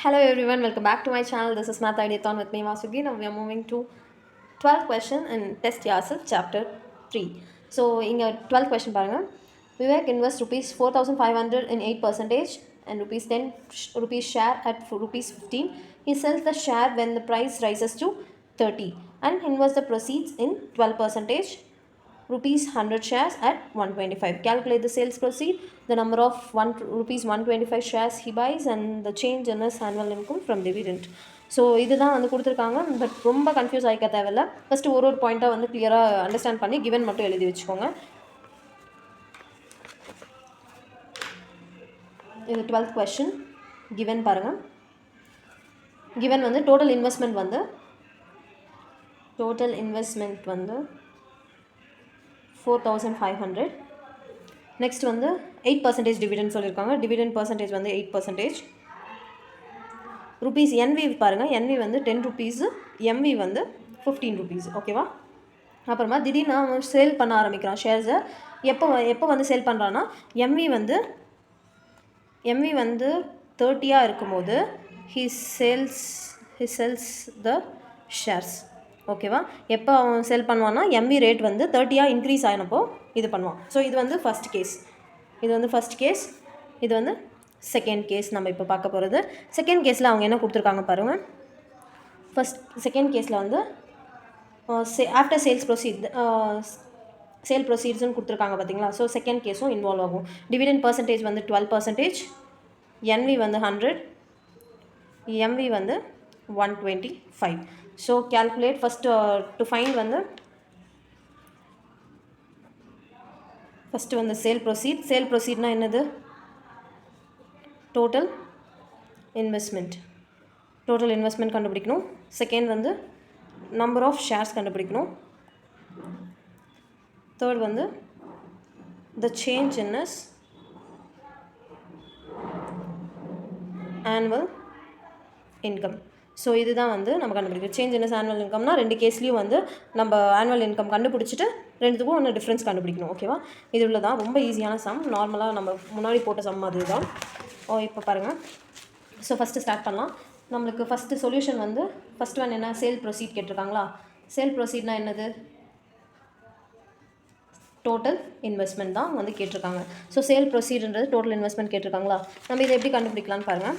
Hello everyone, welcome back to my channel. This is Math Ideathon with me Vasugi. Now we are moving to 12th question in Test Yourself chapter 3. So in your 12th question paranga, Vivek invests rupees 4,500 in 8% and rupees 10 rupees share at rupees 15. He sells the share when the price rises to 30 and invests the proceeds in 12% rupees 100 shares at 125. Calculate the sales proceed, the number of rupees 125 shares he buys and the change in his annual income from dividend. So இதுதான் வந்து கொடுத்துருக்காங்க. But ரொம்ப confuse ஆகிக்க தேவையில்ல. First ஒரு பாயிண்ட்டாக வந்து கிளியராக understand பண்ணி கிவன் மட்டும் எழுதி வச்சுக்கோங்க. இது 12th கொஸ்டின். கிவன் பாருங்கள். கிவன் வந்து டோட்டல் இன்வெஸ்ட்மெண்ட் வந்து 4,500. நெக்ஸ்ட் வந்து 8% டிவிடெண்ட் சொல்லியிருக்காங்க. டிவிடெண்ட் பர்சன்டேஜ் வந்து 8%. ருபீஸ் என்வி பாருங்கள். என்வி வந்து 10 ருபீஸு, எம்வி வந்து 15 ருபீஸ். ஓகேவா? அப்புறமா திடீர்னு அவன் சேல் பண்ண ஆரம்பிக்கிறான் ஷேர்ஸை. எப்போ வந்து சேல் பண்ணுறான்னா எம்வி வந்து 30 இருக்கும்போது ஹி செல்ஸ் த ஷேர்ஸ். ஓகேவா? எப்போ அவன் செல் பண்ணுவான்னா எம்வி ரேட் வந்து 30 இன்க்ரீஸ் ஆகினப்போ இது பண்ணுவான். ஸோ இது வந்து ஃபஸ்ட் கேஸ். இது வந்து செகண்ட் கேஸ் நம்ம இப்போ பார்க்க போகிறது. செகண்ட் கேஸில் அவங்க என்ன கொடுத்துருக்காங்க பாருங்கள். செகண்ட் கேஸில் வந்து ஆஃப்டர் சேல்ஸ் சேல் ப்ரொசீட்ஸ்னு கொடுத்துருக்காங்க பார்த்தீங்களா. ஸோ செகண்ட் கேஸும் இன்வால்வ் ஆகும். டிவிடெண்ட் பர்சன்டேஜ் வந்து 12%, என்வி வந்து 100, எம்வி வந்து 125. So calculate first to find வந்து ஃபஸ்ட்டு வந்து சேல் ப்ரொசீட்னா என்னது? டோட்டல் இன்வெஸ்ட்மெண்ட் கண்டுபிடிக்கணும். செகண்ட் வந்து நம்பர் ஆஃப் ஷேர்ஸ் கண்டுபிடிக்கணும். தேர்ட் வந்து the change in is annual income. So இதுதான் வந்து நம்ம கண்டுபிடிக்கணும். சேஞ்ச் இன் இஸ் ஆனுவல் இன்கம்னா ரெண்டு கேஸ்லேயும் வந்து நம்ம ஆனுவல் இன்கம் கண்டுபிடிச்சிட்டு ரெண்டுத்துக்கும் ஒன்று டிஃப்ரென்ஸ் கண்டுபிடிக்கணும். ஓகேவா? இது உள்ள தான் ரொம்ப ஈஸியான சம். நார்மலாக நம்ம முன்னாடி போட்ட சம் அது தான். இப்போ பாருங்கள். ஸோ ஃபஸ்ட்டு ஸ்டார்ட் பண்ணலாம். நம்மளுக்கு ஃபஸ்ட்டு சொல்யூஷன் வந்து ஃபஸ்ட் ஒன் என்ன? சேல் ப்ரொசீட் கேட்டிருக்காங்களா. சேல் ப்ரொசீட்னா என்னது? டோட்டல் இன்வெஸ்ட்மெண்ட் தான் வந்து கேட்டிருக்காங்க. ஸோ சேல் ப்ரொசீடுன்றது டோட்டல் இன்வெஸ்ட்மெண்ட் கேட்டிருக்காங்களா. நம்ம இதை எப்படி கண்டுபிடிக்கலான்னு பாருங்கள்.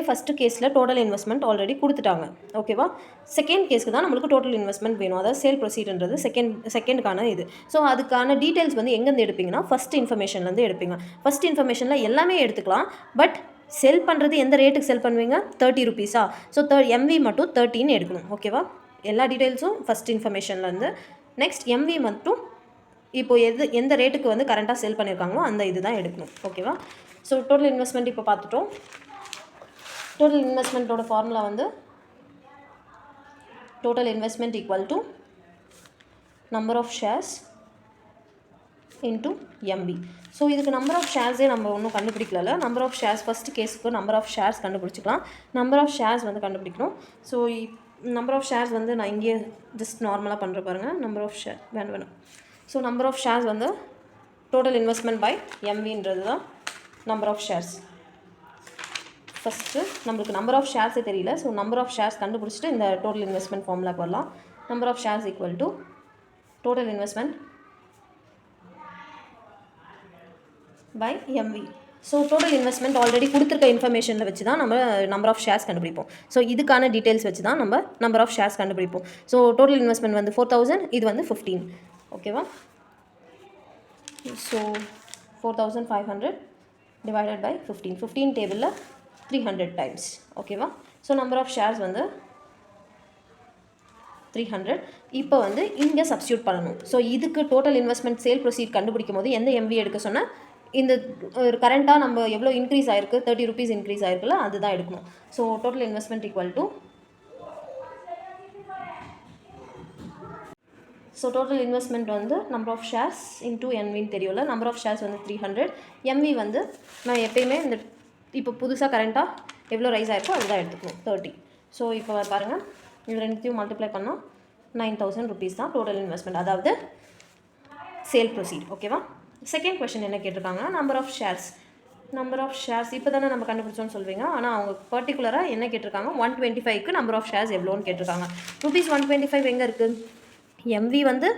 ஃபஸ்ட்டு கேஸில் டோட்டல் இன்வெஸ்ட்மெண்ட் ஆல்ரெடி கொடுத்துட்டாங்க. ஓகேவா? செகண்ட் கேஸ்க்கு தான் நம்மளுக்கு டோட்டல் இன்வெஸ்ட்மெண்ட் வேணும். அதாவது சேல் ப்ரொசீடுன்றது செகண்டுக்கான இது. ஸோ அதுக்கான டீட்டெயில்ஸ் வந்து எங்கேருந்து எடுப்பீங்கன்னா ஃபஸ்ட் இன்ஃபர்மேஷன்லேருந்து எடுப்பீங்க. ஃபஸ்ட் இன்ஃபர்மேஷனில் எல்லாமே எடுத்துக்கலாம். பட் செல் பண்ணுறது எந்த ரேட்டுக்கு செல் பண்ணுவீங்க? 30 ருபீஸா. ஸோ எம்வி மட்டும் 30ன்னு எடுக்கணும். ஓகேவா? எல்லா டீட்டெயில்ஸும் ஃபஸ்ட் இன்ஃபர்மேஷன்லேருந்து. நெக்ஸ்ட் எம்வி மட்டும் இப்போது எந்த ரேட்டுக்கு வந்து கரண்ட்டாக செல் பண்ணியிருக்காங்களோ அந்த இது தான் எடுக்கணும். ஓகேவா? ஸோ டோட்டல் இன்வெஸ்ட்மெண்ட் இப்போ பார்த்துட்டோம். டோட்டல் இன்வெஸ்ட்மெண்ட்டோட ஃபார்முலா வந்து total investment equal to number of shares into MP. So இதுக்கு நம்பர் ஆஃப் ஷேர்ஸே நம்ம ஒன்றும் கண்டுபிடிக்கல. நம்பர் ஆஃப் ஷேர்ஸ் ஃபஸ்ட்டு கேஸுக்கு நம்பர் ஆஃப் ஷேர்ஸ் கண்டுபிடிச்சிக்கலாம். நம்பர் ஆஃப் ஷேர்ஸ் வந்து கண்டுபிடிக்கணும். ஸோ நம்பர் ஆஃப் ஷேர்ஸ் வந்து நான் இங்கே ஜஸ்ட் நார்மலாக பண்ணுற பாருங்கள். நம்பர் ஆஃப் ஷேர் வேணும். ஸோ நம்பர் ஆஃப் ஷேர்ஸ் வந்து டோட்டல் இன்வெஸ்ட்மெண்ட் பை எம்வின்றது தான் நம்பர் ஆஃப் ஷேர்ஸ். ஃபஸ்ட்டு நம்மளுக்கு நம்பர் ஆஃப் ஷேர்ஸே தெரியல. ஸோ நம்பர் ஆஃப் ஷேர்ஸ் கண்டுபிடிச்சிட்டு இந்த டோட்டல் இன்வெஸ்ட்மெண்ட் ஃபார்முலாக்கு வரலாம். Number of shares equal to total investment by MV. So total investment already கொடுத்துருக்க இன்ஃபர்மேஷனில் வச்சு தான் நம்ம நம்பர் ஆஃப் ஷேர்ஸ் கண்டுபிடிப்போம். ஸோ இதுக்கான டீட்டெயில்ஸ் வச்சு தான் நம்ம நம்பர் ஆஃப் ஷேர்ஸ் கண்டுபிடிப்போம். ஸோ டோட்டல் இன்வெஸ்ட்மெண்ட் வந்து 4,000, இது வந்து 15. ஓகேவா? ஸோ 4,500 டிவைடட் பை 15 டேபிளில் 300 டைம்ஸ். ஓகேவா? ஸோ நம்பர் ஆஃப் ஷேர்ஸ் வந்து 300. இப்போ வந்து இங்கே சப்ஸ்டியூட் பண்ணணும். ஸோ இதுக்கு டோட்டல் இன்வெஸ்ட்மெண்ட் சேல் ப்ரொசீட் கண்டுபிடிக்கும் போது எந்த எம்வி எடுக்க சொன்னால் இந்த கரண்ட்டாக நம்ம எவ்வளோ இன்க்ரீஸ் ஆகிருக்கு, 30 ருபீஸ் இன்க்ரீஸ் ஆகிருக்குல்ல, அதுதான் எடுக்கணும். So total investment equal to total investment வந்து நம்பர் ஆஃப் ஷேர்ஸ் இன்டூ என்வின்னு தெரியல. நம்பர் ஆஃப் ஷேர்ஸ் வந்து 300. எம்வி வந்து நான் எப்பயுமே இந்த இப்போ புதுசாக கரண்ட்டாக எவ்வளோ ரைஸ் ஆகிருக்கோ அதுதான் எடுத்துக்கணும், 30. ஸோ இப்போ பாருங்கள், இது ரெண்டுத்தையும் மல்டிப்ளை பண்ணால் 9,000 ருபீஸ் தான் டோட்டல் இன்வெஸ்ட்மெண்ட், அதாவது சேல் ப்ரொசீட். ஓகேவா? செகண்ட் கொஸ்டின் என்ன கேட்டிருக்காங்கன்னா number of shares number of shares இப்போ தானே நம்ம கண்டுபிடிச்சோன்னு சொல்வீங்க. ஆனால் அவங்க பர்டிகுலராக என்ன கேட்டிருக்காங்க, 125க்கு நம்பர் ஆஃப் ஷேர்ஸ் எவ்வளோன்னு கேட்டிருக்காங்க. ருபீஸ் 125 எங்கே இருக்குது? எம்வி வந்து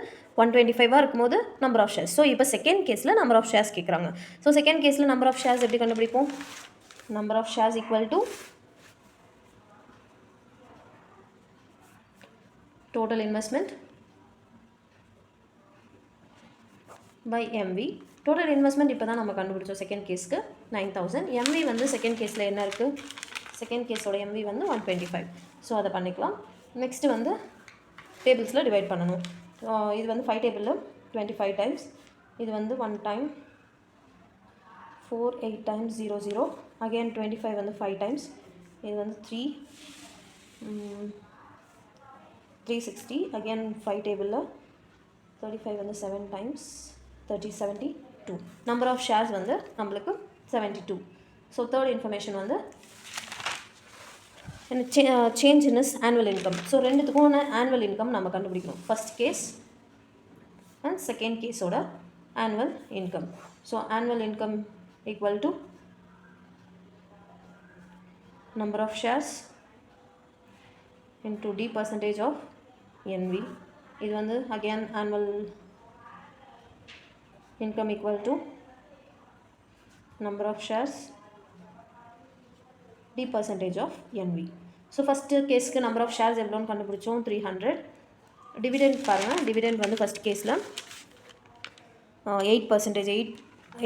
125 இருக்கும்போது நம்பர் ஆஃப் ஷேர்ஸ். ஸோ இப்போ செகண்ட் கேஸில் நம்பர் ஆஃப் ஷேர்ஸ் கேட்குறாங்க. ஸோ செகண்ட் கேஸில் நம்பர் ஆஃப் ஷேர்ஸ் எப்படி கண்டுபிடிப்போம்? Number of shares equal to total investment by MV. Total investment இப்போ தான் நம்ம கண்டுபிடிச்சோம் செகண்ட் கேஸ்க்கு 9000. எம்வி வந்து செகண்ட் கேஸில் என்ன இருக்குது? செகண்ட் கேஸோட எம்வி வந்து 125. ஸோ அதை பண்ணிக்கலாம். நெக்ஸ்ட்டு வந்து டேபிள்ஸில் டிவைட் பண்ணணும். இது வந்து 5 டேபிளில் 25 டைம்ஸ், இது வந்து 1 டைம் 4 8 டைம்ஸ் 0 0 அகெயின் 25 வந்து 5 டைம்ஸ், இது வந்து 360 அகெயின் 5 டேபிளில் 35 வந்து 7 டைம்ஸ் 72. நம்பர் ஆஃப் ஷேர்ஸ் வந்து நம்மளுக்கு 72. ஸோ தேர்ட் இன்ஃபர்மேஷன் வந்து change in is annual income. So ரெண்டுத்துக்கும் ஆனுவல் இன்கம் நம்ம கண்டுபிடிக்கணும். ஃபர்ஸ்ட் கேஸ் அண்ட் செகண்ட் கேஸோட annual income. So annual income equal to number of shares into D percentage of NV. இது வந்து again annual income equal to number of shares D percentage of NV. So first கேஸ்க்கு number of shares எவ்வளோன்னு கண்டுபிடிச்சோம்? 300. Dividend பாருங்கள். Dividend வந்து first கேஸில் 8%,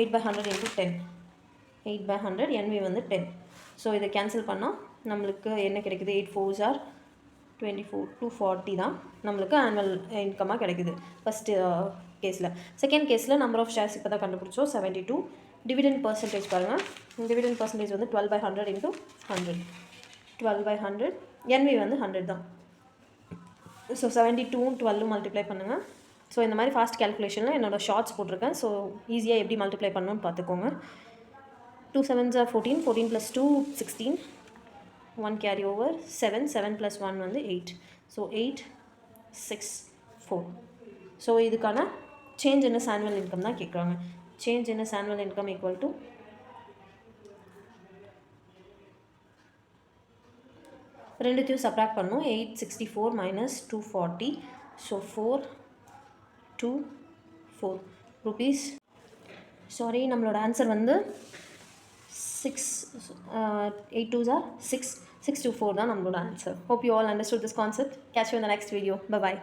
8/100 into 10, 8/100, NV வந்து 10. So இதை cancel பண்ணால் நம்மளுக்கு என்ன கிடைக்குது? 8 4s are 24, 240 தான் நம்மளுக்கு ஆனுவல் இன்கமாக கிடைக்குது ஃபஸ்ட்டு கேஸில். செகண்ட் கேஸில் நம்பர் ஆஃப் ஷேர்ஸ் இப்போ தான் கண்டுபிடிச்சோம் 72. டிவிடெண்ட் பர்சன்டேஜ் பாருங்கள். டிவிடெண்ட் பர்சன்டேஜ் வந்து 12/100 into 100, 12/100. என்வி வந்து 100 தான். ஸோ 72 12 மல்டிப்ளை பண்ணுங்கள். ஸோ இந்த மாதிரி ஃபாஸ்ட் கேல்குலேஷனில் என்னோடய ஷார்ட்ஸ் போட்டிருக்கேன். ஸோ ஈஸியாக எப்படி மல்டிப்ளை பண்ணணும்னு பார்த்துக்கோங்க. 2 7s are 14, 14 plus 2 16, 1 carry over 7, 7 plus 1 வந்து 8. ஸோ 8 6 4. ஸோ இதுக்கான change in is annual income தான் கேட்குறாங்க. Change in is annual income equal to ரெண்டுத்தையும் சப்ராக்ட் பண்ணும். 864 minus 240. So 424 rupees. சாரி, நம்மளோட ஆன்சர் வந்து 6 8 2s are 6 624 தான் நம்மளோட answer. Hope you all understood this concept. Catch you in the next video. Bye bye.